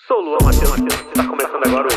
Sou o Luan Matheus, está começando agora o...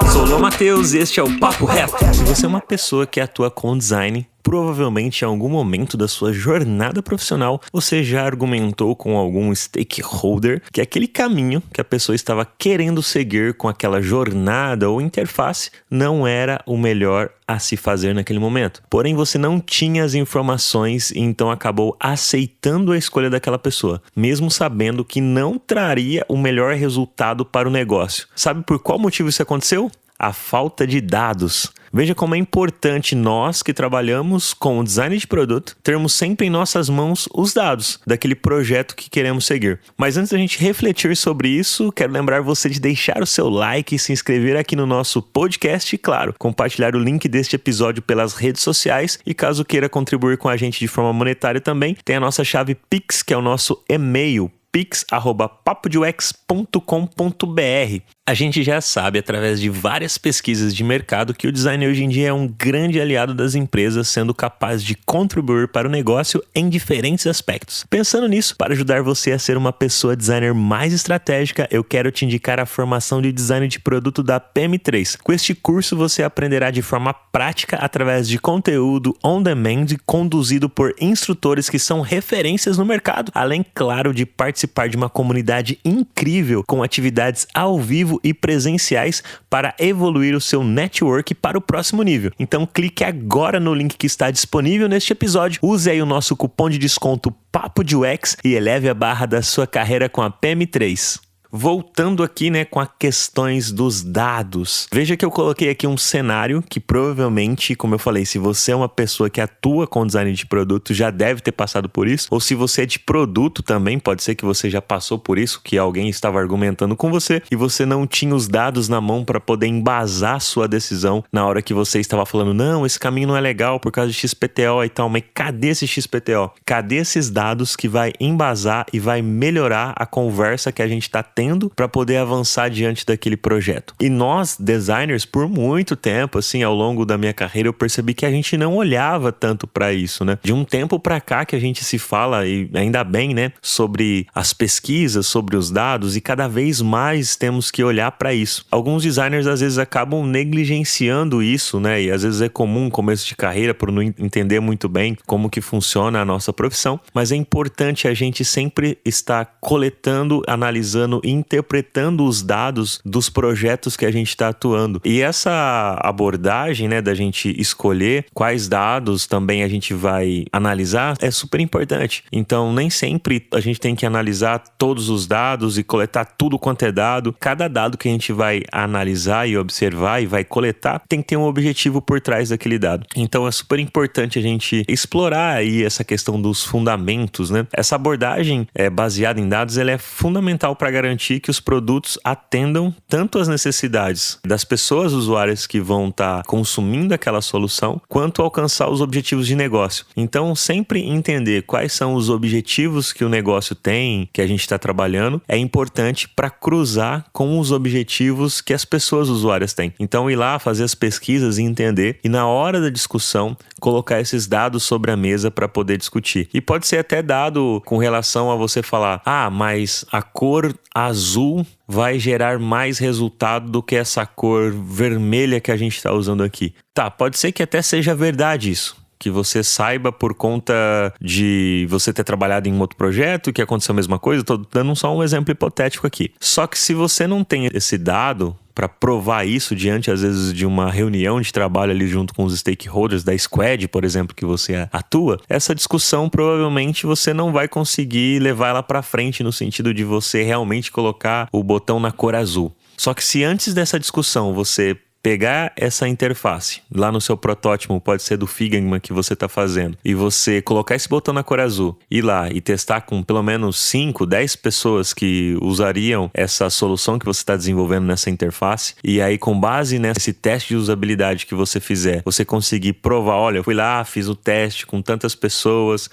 Sou o Luan Matheus e este é o Papo Reto. Se você é uma pessoa que atua com design, provavelmente em algum momento da sua jornada profissional, você já argumentou com algum stakeholder que aquele caminho que a pessoa estava querendo seguir com aquela jornada ou interface não era o melhor a se fazer naquele momento. Porém, você não tinha as informações e então acabou aceitando a escolha daquela pessoa, mesmo sabendo que não traria o melhor resultado para o negócio. Sabe por qual motivo isso aconteceu? A falta de dados. Veja como é importante nós que trabalhamos com o design de produto termos sempre em nossas mãos os dados daquele projeto que queremos seguir. Mas antes da gente refletir sobre isso, quero lembrar você de deixar o seu like e se inscrever aqui no nosso podcast e, claro, compartilhar o link deste episódio pelas redes sociais e caso queira contribuir com a gente de forma monetária também, tem a nossa chave Pix, que é o nosso e-mail, pix@papodux.com.br. A gente já sabe, através de várias pesquisas de mercado, que o design hoje em dia é um grande aliado das empresas, sendo capaz de contribuir para o negócio em diferentes aspectos. Pensando nisso, para ajudar você a ser uma pessoa designer mais estratégica, eu quero te indicar a formação de design de produto da PM3. Com este curso, você aprenderá de forma prática, através de conteúdo on demand, conduzido por instrutores que são referências no mercado, além, claro, de participar de uma comunidade incrível com atividades ao vivo e presenciais para evoluir o seu network para o próximo nível. Então clique agora no link que está disponível neste episódio, use aí o nosso cupom de desconto Papo de UX e eleve a barra da sua carreira com a PM3. Voltando aqui, com as questões dos dados. Veja que eu coloquei aqui um cenário que provavelmente, como eu falei, se você é uma pessoa que atua com design de produto, já deve ter passado por isso. Ou se você é de produto também, pode ser que você já passou por isso, que alguém estava argumentando com você e você não tinha os dados na mão para poder embasar sua decisão na hora que você estava falando, não, esse caminho não é legal por causa de XPTO e tal, mas cadê esse XPTO? Cadê esses dados que vai embasar e vai melhorar a conversa que a gente está tendo para poder avançar diante daquele projeto? E nós, designers, por muito tempo, assim, ao longo da minha carreira, eu percebi que a gente não olhava tanto para isso, De um tempo para cá que a gente se fala, e ainda bem, sobre as pesquisas, sobre os dados, e cada vez mais temos que olhar para isso. Alguns designers, às vezes, acabam negligenciando isso, E às vezes é comum, começo de carreira, por não entender muito bem como que funciona a nossa profissão, mas é importante a gente sempre estar coletando, analisando e interpretando os dados dos projetos que a gente está atuando. E essa abordagem, da gente escolher quais dados também a gente vai analisar é super importante. Então, nem sempre a gente tem que analisar todos os dados e coletar tudo quanto é dado. Cada dado que a gente vai analisar e observar e vai coletar tem que ter um objetivo por trás daquele dado. Então, é super importante a gente explorar aí essa questão dos fundamentos, Essa abordagem baseada em dados, ela é fundamental para garantir que os produtos atendam tanto as necessidades das pessoas usuárias que vão estar consumindo aquela solução, quanto alcançar os objetivos de negócio. Então, sempre entender quais são os objetivos que o negócio tem, que a gente está trabalhando, é importante para cruzar com os objetivos que as pessoas usuárias têm. Então, ir lá, fazer as pesquisas e entender, e na hora da discussão, colocar esses dados sobre a mesa para poder discutir. E pode ser até dado com relação a você falar, mas a cor azul vai gerar mais resultado do que essa cor vermelha que a gente está usando aqui. Tá, pode ser que até seja verdade isso, que você saiba por conta de você ter trabalhado em um outro projeto, que aconteceu a mesma coisa. Estou dando só um exemplo hipotético aqui. Só que se você não tem esse dado para provar isso diante, às vezes, de uma reunião de trabalho ali junto com os stakeholders da squad, por exemplo, que você atua, essa discussão provavelmente você não vai conseguir levar ela para frente no sentido de você realmente colocar o botão na cor azul. Só que se antes dessa discussão você pegar essa interface lá no seu protótipo, pode ser do Figma que você está fazendo, e você colocar esse botão na cor azul, ir lá e testar com pelo menos 5, 10 pessoas que usariam essa solução que você está desenvolvendo nessa interface, e aí com base nesse teste de usabilidade que você fizer, você conseguir provar, olha, eu fui lá, fiz o teste com tantas pessoas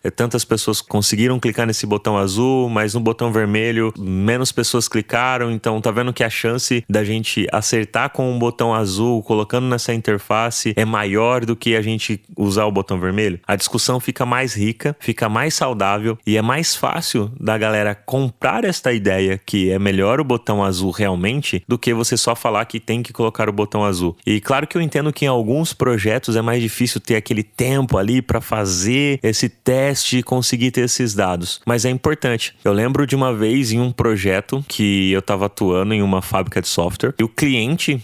conseguiram clicar nesse botão azul, mas no botão vermelho menos pessoas clicaram, então tá vendo que a chance da gente acertar com um botão azul azul, colocando nessa interface, é maior do que a gente usar o botão vermelho? A discussão fica mais rica, fica mais saudável e é mais fácil da galera comprar esta ideia que é melhor o botão azul realmente do que você só falar que tem que colocar o botão azul. E claro que eu entendo que em alguns projetos é mais difícil ter aquele tempo ali para fazer esse teste e conseguir ter esses dados, mas é importante. Eu lembro de uma vez em um projeto que eu estava atuando em uma fábrica de software e o cliente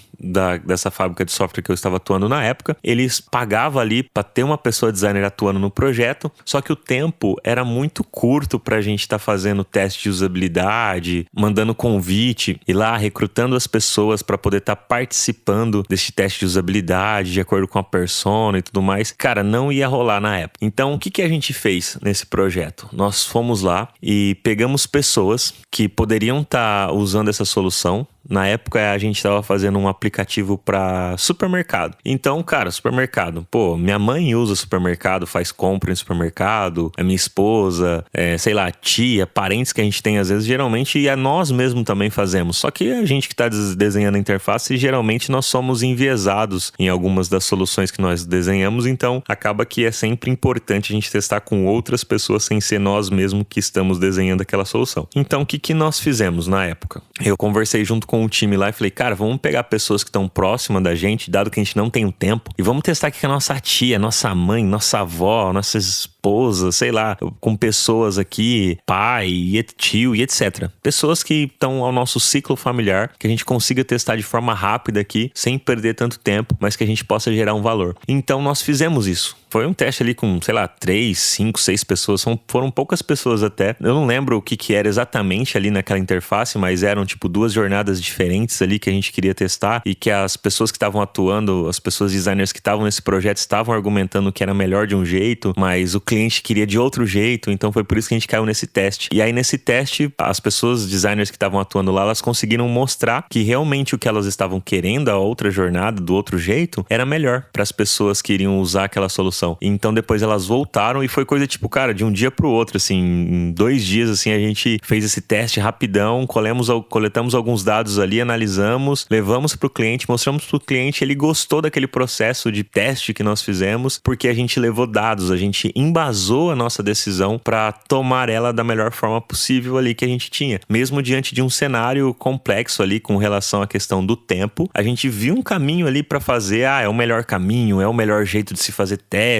dessa fábrica de software que eu estava atuando na época, eles pagavam ali para ter uma pessoa designer atuando no projeto, só que o tempo era muito curto para a gente estar fazendo teste de usabilidade, mandando convite e lá recrutando as pessoas para poder estar participando desse teste de usabilidade de acordo com a persona e tudo mais. Cara, não ia rolar na época. Então, o que a gente fez nesse projeto? Nós fomos lá e pegamos pessoas que poderiam estar usando essa solução. Na época, a gente estava fazendo um aplicativo para supermercado. Então, cara, supermercado. Pô, minha mãe usa supermercado, faz compra em supermercado. A minha esposa, sei lá, tia, parentes que a gente tem às vezes, geralmente, e nós mesmos também fazemos. Só que a gente que está desenhando a interface, geralmente nós somos enviesados em algumas das soluções que nós desenhamos. Então, acaba que é sempre importante a gente testar com outras pessoas sem ser nós mesmos que estamos desenhando aquela solução. Então, o que nós fizemos na época? Eu conversei junto com o time lá e falei, cara, vamos pegar pessoas que estão próximas da gente, dado que a gente não tem o tempo, e vamos testar aqui com a nossa tia, nossa mãe, nossa avó, nossa esposa, sei lá, com pessoas aqui, pai, tio e etc. Pessoas que estão ao nosso ciclo familiar, que a gente consiga testar de forma rápida aqui, sem perder tanto tempo, mas que a gente possa gerar um valor. Então nós fizemos isso. Foi um teste ali com, sei lá, 3, 5, 6 pessoas. Foram poucas pessoas até. Eu não lembro o que era exatamente ali naquela interface, mas eram tipo 2 jornadas diferentes ali que a gente queria testar e que as pessoas que estavam atuando, as pessoas designers que estavam nesse projeto estavam argumentando que era melhor de um jeito, mas o cliente queria de outro jeito, então foi por isso que a gente caiu nesse teste. E aí nesse teste, as pessoas designers que estavam atuando lá, elas conseguiram mostrar que realmente o que elas estavam querendo, a outra jornada, do outro jeito, era melhor para as pessoas que iriam usar aquela solução. Então depois elas voltaram e foi coisa tipo, cara, de um dia pro outro, assim, em 2 dias, assim, a gente fez esse teste rapidão, coletamos alguns dados ali, analisamos, levamos pro cliente, mostramos pro cliente, ele gostou daquele processo de teste que nós fizemos, porque a gente levou dados, a gente embasou a nossa decisão para tomar ela da melhor forma possível ali que a gente tinha. Mesmo diante de um cenário complexo ali com relação à questão do tempo, a gente viu um caminho ali para fazer, é o melhor caminho, é o melhor jeito de se fazer teste.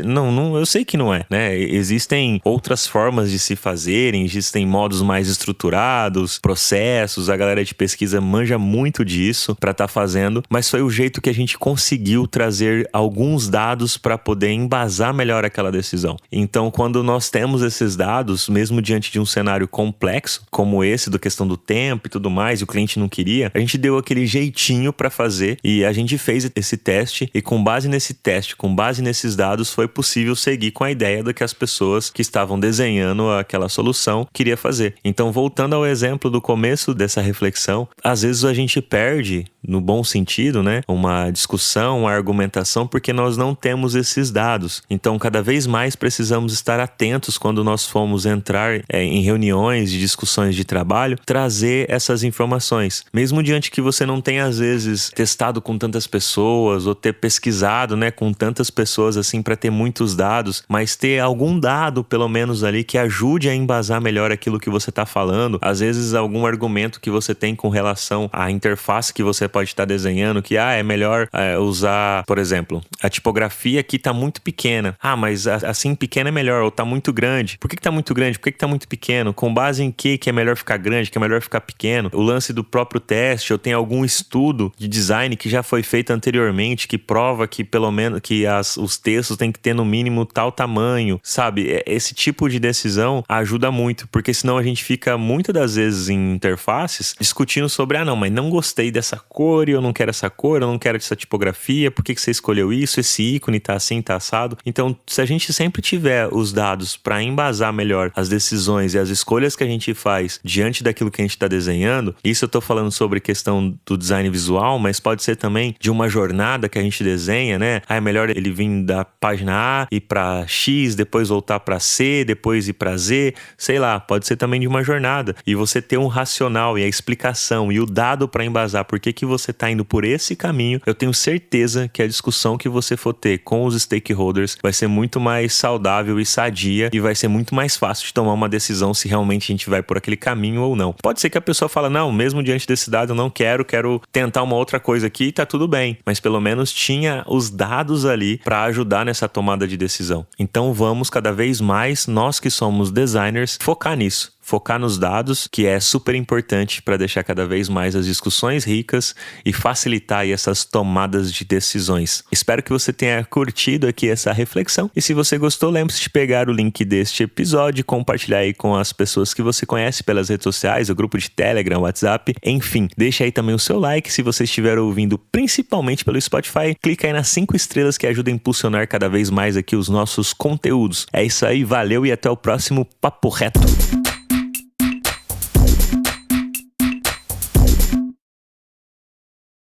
Não, eu sei que não é, né? Existem outras formas de se fazerem, existem modos mais estruturados, processos, a galera de pesquisa manja muito disso para estar fazendo, mas foi o jeito que a gente conseguiu trazer alguns dados para poder embasar melhor aquela decisão. Então, quando nós temos esses dados, mesmo diante de um cenário complexo, como esse, da questão do tempo e tudo mais, e o cliente não queria, a gente deu aquele jeitinho para fazer e a gente fez esse teste e com base nesse teste, com base nesses dados, foi possível seguir com a ideia do que as pessoas que estavam desenhando aquela solução queria fazer. Então, voltando ao exemplo do começo dessa reflexão, às vezes a gente perde, no bom sentido, né, uma discussão, uma argumentação, porque nós não temos esses dados. Então, cada vez mais precisamos estar atentos quando nós formos entrar em reuniões de discussões de trabalho, trazer essas informações. Mesmo diante que você não tenha, às vezes, testado com tantas pessoas ou ter pesquisado, né, com tantas pessoas assim para ter muitos dados, mas ter algum dado pelo menos ali que ajude a embasar melhor aquilo que você está falando. Às vezes algum argumento que você tem com relação à interface que você pode estar desenhando, que é melhor usar, por exemplo, a tipografia aqui está muito pequena. Mas assim pequena é melhor, ou está muito grande. Por que está muito grande? Por que está muito pequeno? Com base em que é melhor ficar grande, que é melhor ficar pequeno? O lance do próprio teste, eu tenho algum estudo de design que já foi feito anteriormente, que prova que pelo menos que os textos tem que ter no mínimo tal tamanho, sabe? Esse tipo de decisão ajuda muito, porque senão a gente fica muitas das vezes em interfaces discutindo sobre, não, mas não gostei dessa cor, eu não quero essa cor, eu não quero essa tipografia, por que você escolheu isso? Esse ícone tá assim, tá assado. Então, se a gente sempre tiver os dados para embasar melhor as decisões e as escolhas que a gente faz diante daquilo que a gente está desenhando, isso eu tô falando sobre questão do design visual, mas pode ser também de uma jornada que a gente desenha, né? É melhor ele vir da página A ir para X, depois voltar para C, depois ir para Z, sei lá, pode ser também de uma jornada. E você ter um racional e a explicação e o dado para embasar por que você está indo por esse caminho, eu tenho certeza que a discussão que você for ter com os stakeholders vai ser muito mais saudável e sadia e vai ser muito mais fácil de tomar uma decisão se realmente a gente vai por aquele caminho ou não. Pode ser que a pessoa fala, não, mesmo diante desse dado eu não quero tentar uma outra coisa aqui e tá tudo bem, mas pelo menos tinha os dados ali para ajudar nessa tomada de decisão. Então vamos cada vez mais, nós que somos designers, focar nisso. Focar nos dados, que é super importante para deixar cada vez mais as discussões ricas e facilitar aí essas tomadas de decisões. Espero que você tenha curtido aqui essa reflexão e se você gostou, lembre-se de pegar o link deste episódio e compartilhar aí com as pessoas que você conhece pelas redes sociais, o grupo de Telegram, WhatsApp, enfim. Deixa aí também o seu like se você estiver ouvindo principalmente pelo Spotify. Clica aí nas 5 estrelas que ajuda a impulsionar cada vez mais aqui os nossos conteúdos. É isso aí, valeu e até o próximo Papo Reto.